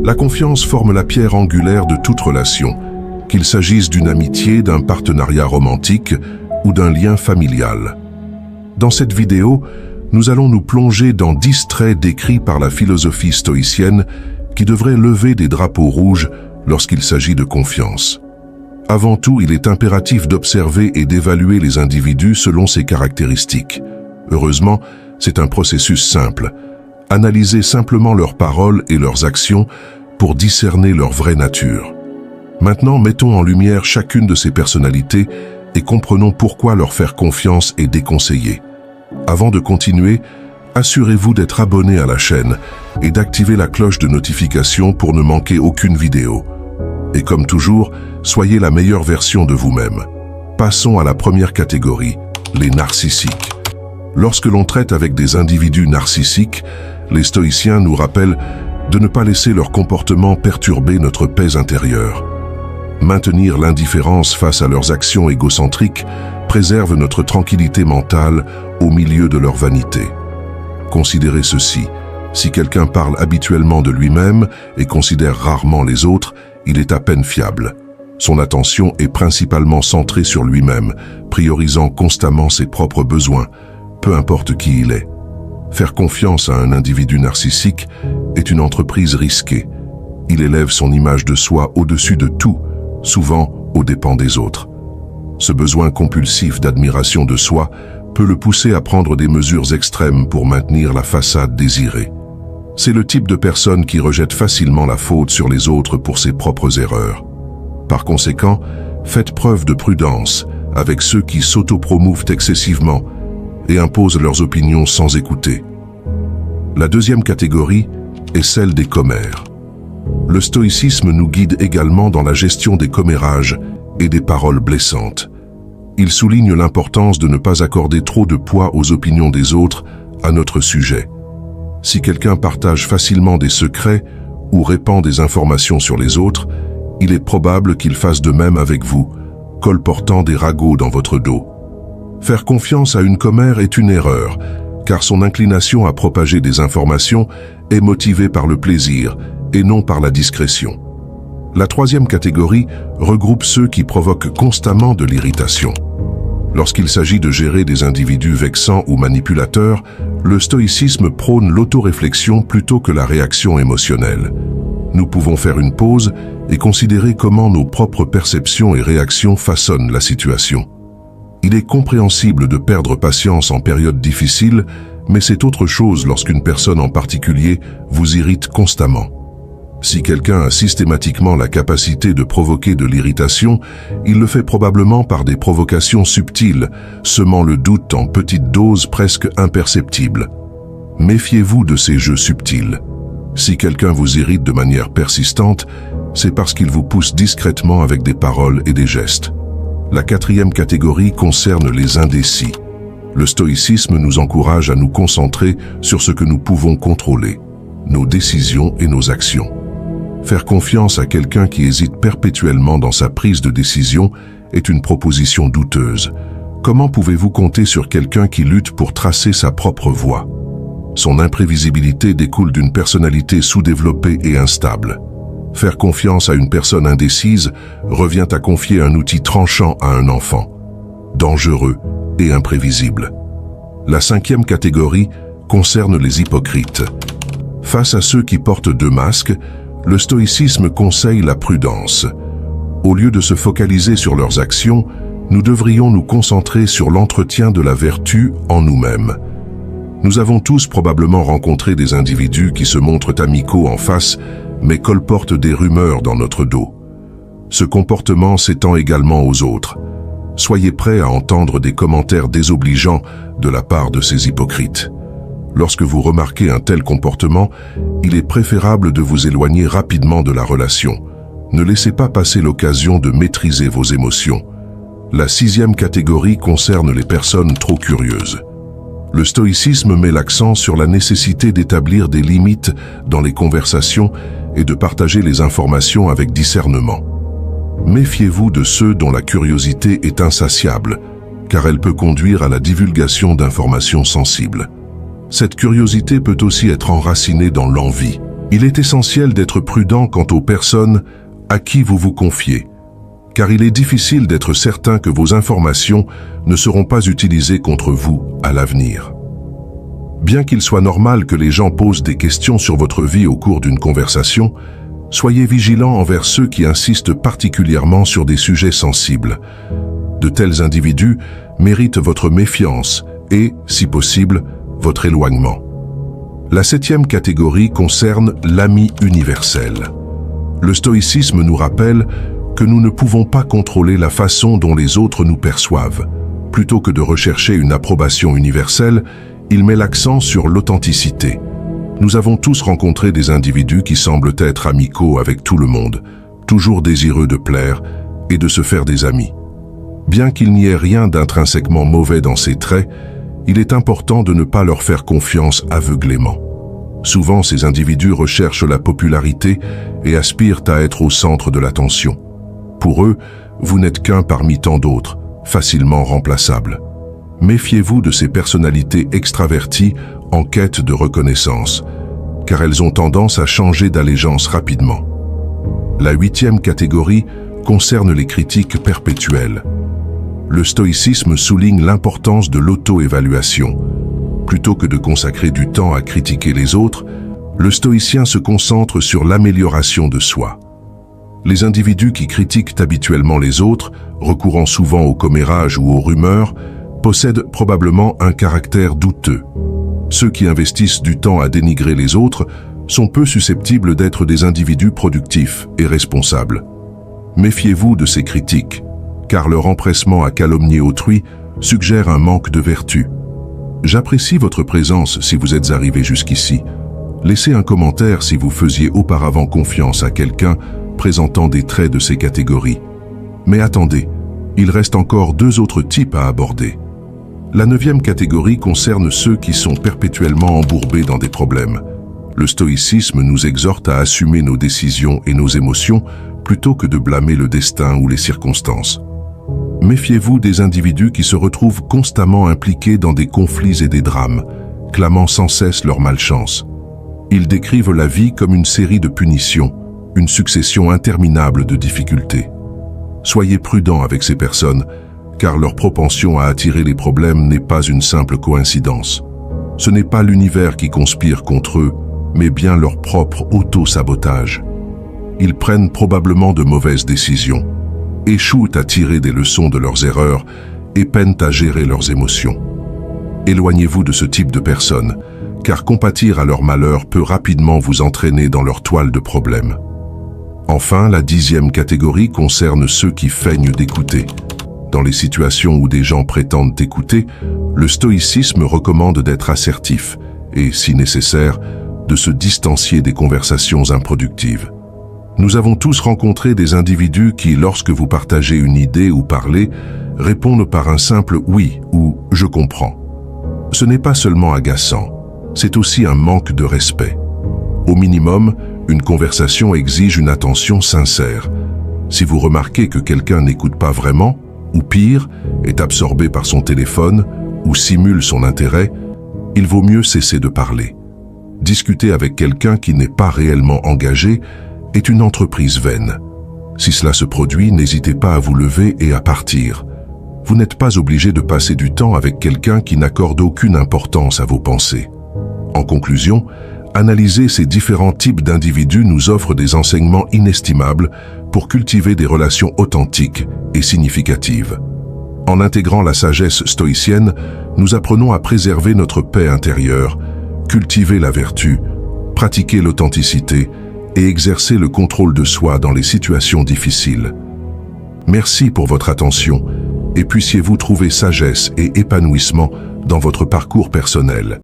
La confiance forme la pierre angulaire de toute relation, qu'il s'agisse d'une amitié, d'un partenariat romantique ou d'un lien familial. Dans cette vidéo, nous allons nous plonger dans 10 traits décrits par la philosophie stoïcienne qui devraient lever des drapeaux rouges lorsqu'il s'agit de confiance. Avant tout, il est impératif d'observer et d'évaluer les individus selon ses caractéristiques. Heureusement, c'est un processus simple. Analysez simplement leurs paroles et leurs actions pour discerner leur vraie nature. Maintenant, mettons en lumière chacune de ces personnalités et comprenons pourquoi leur faire confiance est déconseillé. Avant de continuer, assurez-vous d'être abonné à la chaîne et d'activer la cloche de notification pour ne manquer aucune vidéo. Et comme toujours, soyez la meilleure version de vous-même. Passons à la première catégorie, les narcissiques. Lorsque l'on traite avec des individus narcissiques, les stoïciens nous rappellent de ne pas laisser leur comportement perturber notre paix intérieure. Maintenir l'indifférence face à leurs actions égocentriques préserve notre tranquillité mentale au milieu de leur vanité. Considérez ceci, si quelqu'un parle habituellement de lui-même et considère rarement les autres, il est à peine fiable. Son attention est principalement centrée sur lui-même, priorisant constamment ses propres besoins, peu importe qui il est. Faire confiance à un individu narcissique est une entreprise risquée. Il élève son image de soi au-dessus de tout, souvent aux dépens des autres. Ce besoin compulsif d'admiration de soi peut le pousser à prendre des mesures extrêmes pour maintenir la façade désirée. C'est le type de personne qui rejette facilement la faute sur les autres pour ses propres erreurs. Par conséquent, faites preuve de prudence avec ceux qui s'autopromouvent excessivement et imposent leurs opinions sans écouter. La deuxième catégorie est celle des commères. Le stoïcisme nous guide également dans la gestion des commérages et des paroles blessantes. Il souligne l'importance de ne pas accorder trop de poids aux opinions des autres à notre sujet. Si quelqu'un partage facilement des secrets ou répand des informations sur les autres, il est probable qu'il fasse de même avec vous, colportant des ragots dans votre dos. Faire confiance à une commère est une erreur, car son inclination à propager des informations est motivée par le plaisir et non par la discrétion. La troisième catégorie regroupe ceux qui provoquent constamment de l'irritation. Lorsqu'il s'agit de gérer des individus vexants ou manipulateurs, le stoïcisme prône l'autoréflexion plutôt que la réaction émotionnelle. Nous pouvons faire une pause et considérer comment nos propres perceptions et réactions façonnent la situation. Il est compréhensible de perdre patience en période difficile, mais c'est autre chose lorsqu'une personne en particulier vous irrite constamment. Si quelqu'un a systématiquement la capacité de provoquer de l'irritation, il le fait probablement par des provocations subtiles, semant le doute en petites doses presque imperceptibles. Méfiez-vous de ces jeux subtils. Si quelqu'un vous irrite de manière persistante, c'est parce qu'il vous pousse discrètement avec des paroles et des gestes. La quatrième catégorie concerne les indécis. Le stoïcisme nous encourage à nous concentrer sur ce que nous pouvons contrôler, nos décisions et nos actions. Faire confiance à quelqu'un qui hésite perpétuellement dans sa prise de décision est une proposition douteuse. Comment pouvez-vous compter sur quelqu'un qui lutte pour tracer sa propre voie? Son imprévisibilité découle d'une personnalité sous-développée et instable. Faire confiance à une personne indécise revient à confier un outil tranchant à un enfant, dangereux et imprévisible. La cinquième catégorie concerne les hypocrites. Face à ceux qui portent deux masques, le stoïcisme conseille la prudence. Au lieu de se focaliser sur leurs actions, nous devrions nous concentrer sur l'entretien de la vertu en nous-mêmes. Nous avons tous probablement rencontré des individus qui se montrent amicaux en face, mais colportent des rumeurs dans notre dos. Ce comportement s'étend également aux autres. Soyez prêts à entendre des commentaires désobligeants de la part de ces hypocrites. Lorsque vous remarquez un tel comportement, il est préférable de vous éloigner rapidement de la relation. Ne laissez pas passer l'occasion de maîtriser vos émotions. La sixième catégorie concerne les personnes trop curieuses. Le stoïcisme met l'accent sur la nécessité d'établir des limites dans les conversations et de partager les informations avec discernement. Méfiez-vous de ceux dont la curiosité est insatiable, car elle peut conduire à la divulgation d'informations sensibles. Cette curiosité peut aussi être enracinée dans l'envie. Il est essentiel d'être prudent quant aux personnes à qui vous vous confiez, car il est difficile d'être certain que vos informations ne seront pas utilisées contre vous à l'avenir. Bien qu'il soit normal que les gens posent des questions sur votre vie au cours d'une conversation, soyez vigilants envers ceux qui insistent particulièrement sur des sujets sensibles. De tels individus méritent votre méfiance et, si possible, votre éloignement. La 7e catégorie concerne l'ami universel. Le stoïcisme nous rappelle que nous ne pouvons pas contrôler la façon dont les autres nous perçoivent. Plutôt que de rechercher une approbation universelle, il met l'accent sur l'authenticité. Nous avons tous rencontré des individus qui semblent être amicaux avec tout le monde, toujours désireux de plaire et de se faire des amis. Bien qu'il n'y ait rien d'intrinsèquement mauvais dans ces traits, il est important de ne pas leur faire confiance aveuglément. Souvent, ces individus recherchent la popularité et aspirent à être au centre de l'attention. Pour eux, vous n'êtes qu'un parmi tant d'autres, facilement remplaçables. Méfiez-vous de ces personnalités extraverties en quête de reconnaissance, car elles ont tendance à changer d'allégeance rapidement. La 8e catégorie concerne les critiques perpétuelles. Le stoïcisme souligne l'importance de l'auto-évaluation. Plutôt que de consacrer du temps à critiquer les autres, le stoïcien se concentre sur l'amélioration de soi. Les individus qui critiquent habituellement les autres, recourant souvent au commérage ou aux rumeurs, possèdent probablement un caractère douteux. Ceux qui investissent du temps à dénigrer les autres sont peu susceptibles d'être des individus productifs et responsables. Méfiez-vous de ces critiques, car leur empressement à calomnier autrui suggère un manque de vertu. J'apprécie votre présence si vous êtes arrivé jusqu'ici. Laissez un commentaire si vous faisiez auparavant confiance à quelqu'un présentant des traits de ces catégories. Mais attendez, il reste encore 2 autres types à aborder. La 9e catégorie concerne ceux qui sont perpétuellement embourbés dans des problèmes. Le stoïcisme nous exhorte à assumer nos décisions et nos émotions plutôt que de blâmer le destin ou les circonstances. Méfiez-vous des individus qui se retrouvent constamment impliqués dans des conflits et des drames, clamant sans cesse leur malchance. Ils décrivent la vie comme une série de punitions, une succession interminable de difficultés. Soyez prudents avec ces personnes, car leur propension à attirer les problèmes n'est pas une simple coïncidence. Ce n'est pas l'univers qui conspire contre eux, mais bien leur propre auto-sabotage. Ils prennent probablement de mauvaises décisions, échouent à tirer des leçons de leurs erreurs et peinent à gérer leurs émotions. Éloignez-vous de ce type de personnes, car compatir à leur malheur peut rapidement vous entraîner dans leur toile de problèmes. Enfin, la 10e catégorie concerne ceux qui feignent d'écouter. Dans les situations où des gens prétendent écouter, le stoïcisme recommande d'être assertif et, si nécessaire, de se distancier des conversations improductives. Nous avons tous rencontré des individus qui, lorsque vous partagez une idée ou parlez, répondent par un simple « oui » ou « je comprends ». Ce n'est pas seulement agaçant, c'est aussi un manque de respect. Au minimum, une conversation exige une attention sincère. Si vous remarquez que quelqu'un n'écoute pas vraiment, ou pire, est absorbé par son téléphone ou simule son intérêt, il vaut mieux cesser de parler. Discuter avec quelqu'un qui n'est pas réellement engagé est une entreprise vaine. Si cela se produit, n'hésitez pas à vous lever et à partir. Vous n'êtes pas obligé de passer du temps avec quelqu'un qui n'accorde aucune importance à vos pensées. En conclusion, analyser ces différents types d'individus nous offre des enseignements inestimables pour cultiver des relations authentiques et significatives. En intégrant la sagesse stoïcienne, nous apprenons à préserver notre paix intérieure, cultiver la vertu, pratiquer l'authenticité et exercer le contrôle de soi dans les situations difficiles. Merci pour votre attention et puissiez-vous trouver sagesse et épanouissement dans votre parcours personnel.